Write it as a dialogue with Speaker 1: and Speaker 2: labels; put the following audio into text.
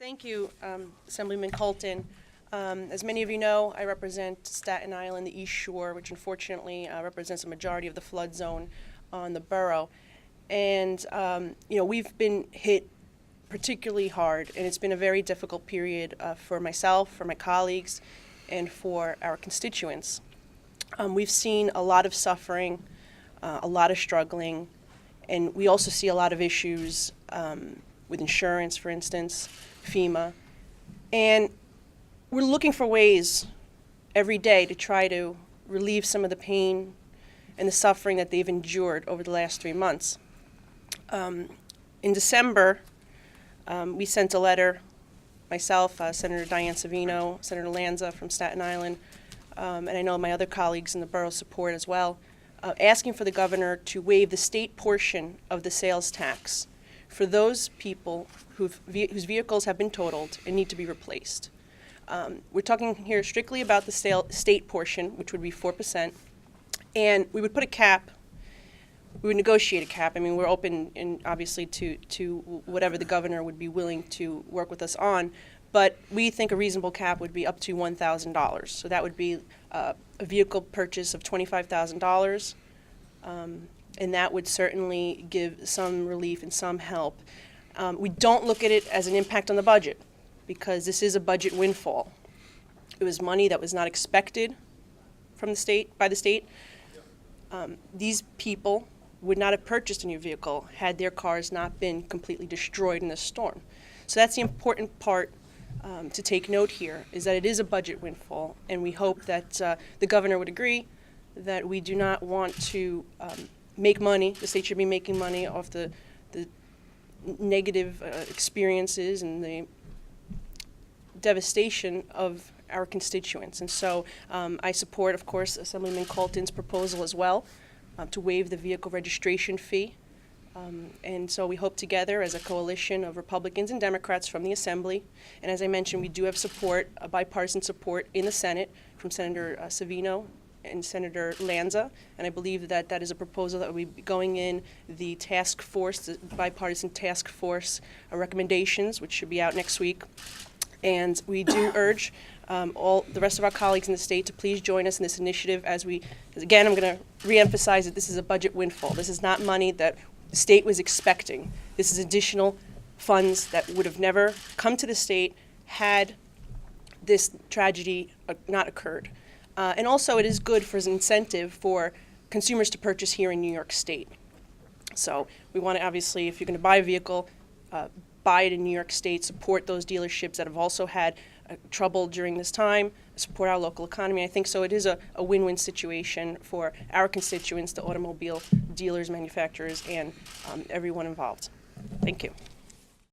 Speaker 1: Thank you, Assemblyman Colton. As many of you know, I represent Staten Island, the East Shore, which unfortunately represents a majority of the flood zone on the borough. And we've been hit particularly hard, and it's been a very difficult period for myself, for my colleagues, and for our constituents. We've seen a lot of suffering, a lot of struggling, and we also see a lot of issues with insurance, for instance, FEMA. And we're looking for ways every day to try to relieve some of the pain and the suffering that they've endured over the last 3 months. In December, we sent a letter, myself, Senator Diane Savino, Senator Lanza from Staten Island, and I know my other colleagues in the borough support as well, asking for the governor to waive the state portion of the sales tax for those people whose vehicles have been totaled and need to be replaced. We're talking here strictly about the state portion, which would be 4%, and we would put a cap. We would negotiate a cap. I mean, we're open, obviously, to whatever the governor would be willing to work with us on, but we think a reasonable cap would be up to $1,000. So that would be a vehicle purchase of $25,000, and that would certainly give some relief and some help. We don't look at it as an impact on the budget, because this is a budget windfall. It was money that was not expected from the state, by the state. These people would not have purchased a new vehicle had their cars not been completely destroyed in this storm. So that's the important part to take note here, is that it is a budget windfall, and we hope that the governor would agree that we do not want to make money. The state should be making money off the negative experiences and the devastation of our constituents. And so I support, of course, Assemblyman Colton's proposal as well to waive the vehicle registration fee. And so we hope together as a coalition of Republicans and Democrats from the Assembly, and as I mentioned, we do have support, bipartisan support in the Senate from Senator Savino and Senator Lanza, and I believe that that is a proposal that will be going in the task force, the bipartisan task force recommendations, which should be out next week. And we do urge all the rest of our colleagues in the state to please join us in this initiative as again, I'm going to reemphasize that this is a budget windfall. This is not money that the state was expecting. This is additional funds that would have never come to the state had this tragedy not occurred. And also it is good for an incentive for consumers to purchase here in New York State. So we want to, obviously, if you're going to buy a vehicle, buy it in New York State, support those dealerships that have also had trouble during this time, support our local economy. I think so it is a win-win situation for our constituents, the automobile dealers, manufacturers, and everyone involved. Thank you.